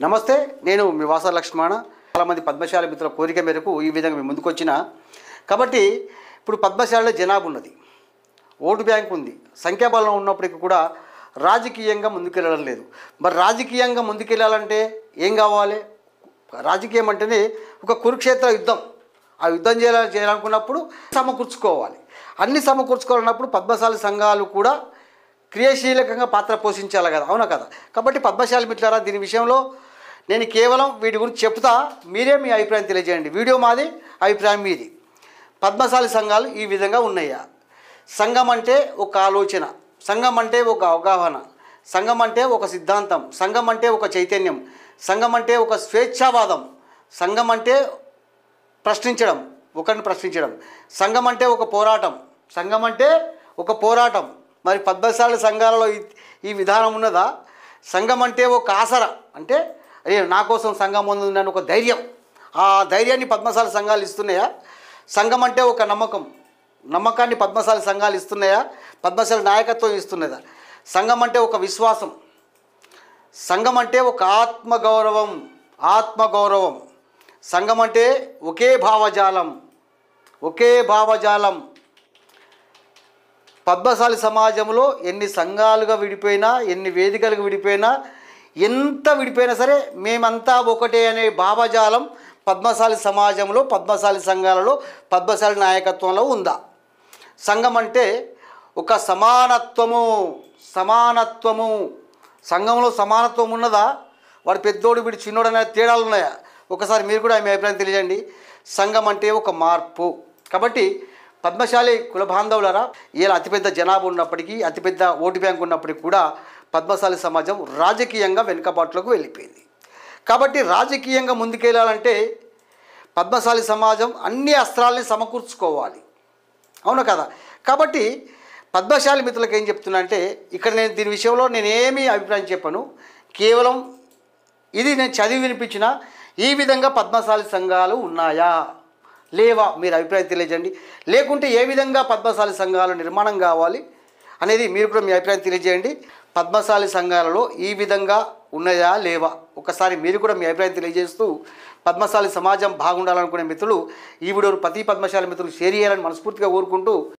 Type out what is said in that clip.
నమస్తే, నేను మీ వాసా లక్ష్మణ. చాలామంది పద్మశాలి మిత్రుల కోరిక మేరకు ఈ విధంగా మీ ముందుకు వచ్చిన. కాబట్టి ఇప్పుడు పద్మశాలిలో జనాభా ఉన్నది, ఓటు బ్యాంక్ ఉంది, సంఖ్యాబలం ఉన్నప్పటికీ కూడా రాజకీయంగా ముందుకెళ్ళడం లేదు. మరి రాజకీయంగా ముందుకెళ్ళాలంటే ఏం కావాలి? రాజకీయం అంటేనే ఒక కురుక్షేత్ర యుద్ధం. ఆ యుద్ధం చేయాలనుకున్నప్పుడు సమకూర్చుకోవాలి. అన్ని సమకూర్చుకోవాలన్నప్పుడు పద్మశాలి సంఘాలు కూడా క్రియాశీలకంగా పాత్ర పోషించాలి కదా, అవునా కదా? కాబట్టి పద్మశాలి మిత్రులారా, దీని విషయంలో నేను కేవలం వీటి గురించి చెప్తా, మీరే మీ అభిప్రాయం తెలియజేయండి. వీడియో మాది, అభిప్రాయం మీది. పద్మశాలి సంఘాలు ఈ విధంగా ఉన్నాయా? సంఘం అంటే ఒక ఆలోచన, సంఘం అంటే ఒక అవగాహన, సంఘం అంటే ఒక సిద్ధాంతం, సంఘం అంటే ఒక చైతన్యం, సంఘం అంటే ఒక స్వేచ్ఛావాదం, సంఘం అంటే ప్రశ్నించడం, ఒకరిని ప్రశ్నించడం, సంఘం అంటే ఒక పోరాటం, సంఘం అంటే ఒక పోరాటం. మరి పద్మశాలి సంఘాలలో ఈ విధానం ఉన్నదా? సంఘం అంటే ఒక ఆసర, అంటే అరే నా కోసం సంఘం ఉందని ఒక ధైర్యం. ఆ ధైర్యాన్ని పద్మశాలి సంఘాలు ఇస్తున్నాయా? సంఘం అంటే ఒక నమ్మకం, నమ్మకాన్ని పద్మశాలి సంఘాలు ఇస్తున్నాయా? పద్మశాలి నాయకత్వం ఇస్తున్నదా? సంఘం అంటే ఒక విశ్వాసం, సంఘం అంటే ఒక ఆత్మగౌరవం, ఆత్మగౌరవం. సంఘం అంటే ఒకే భావజాలం, ఒకే భావజాలం. పద్మశాలి సమాజంలో ఎన్ని సంఘాలుగా విడిపోయినా, ఎన్ని వేదికలుగా విడిపోయినా, ఎంత విడిపోయినా సరే మేమంతా ఒకటే అనే భావజాలం పద్మశాలి సమాజంలో, పద్మశాలి సంఘాలలో, పద్మశాలి నాయకత్వంలో ఉందా? సంఘం అంటే ఒక సమానత్వము, సమానత్వము. సంఘంలో సమానత్వం ఉన్నదా? వాడు పెద్దోడు, వీడు చిన్నోడు అనే తేడాలు ఉన్నాయా? ఒకసారి మీరు కూడా మీ అభిప్రాయం తెలియజేయండి. సంఘం అంటే ఒక మార్పు. కాబట్టి పద్మశాలి కుల బాంధవులారా, ఇలా అతిపెద్ద జనాభా ఉన్నప్పటికీ, అతిపెద్ద ఓటు బ్యాంక్ ఉన్నప్పటికీ కూడా పద్మశాలి సమాజం రాజకీయంగా వెనుకబాటులోకి వెళ్ళిపోయింది. కాబట్టి రాజకీయంగా ముందుకెళ్ళాలంటే పద్మశాలి సమాజం అన్ని అస్త్రాలని సమకూర్చుకోవాలి, అవును కదా? కాబట్టి పద్మశాలి మిత్రులకు ఏం చెప్తున్నా అంటే, ఇక్కడ నేను దీని విషయంలో నేనేమీ అభిప్రాయం చెప్పను, కేవలం ఇది నేను చదివి వినిపించిన. ఈ విధంగా పద్మశాలి సంఘాలు ఉన్నాయా లేవా మీరు అభిప్రాయం తెలియజేయండి. లేకుంటే ఏ విధంగా పద్మశాలి సంఘాలు నిర్మాణం కావాలి అనేది మీరు కూడా మీ అభిప్రాయం తెలియజేయండి. పద్మశాలి సంఘాలలో ఈ విధంగా ఉన్నాయా లేవా ఒకసారి మీరు కూడా మీ అభిప్రాయం తెలియజేస్తూ, పద్మశాలి సమాజం బాగుండాలనుకునే మిత్రులు ఈ వీడియోను ప్రతి పద్మశాలి మిత్రులు షేర్ చేయాలని మనస్ఫూర్తిగా కోరుకుంటూ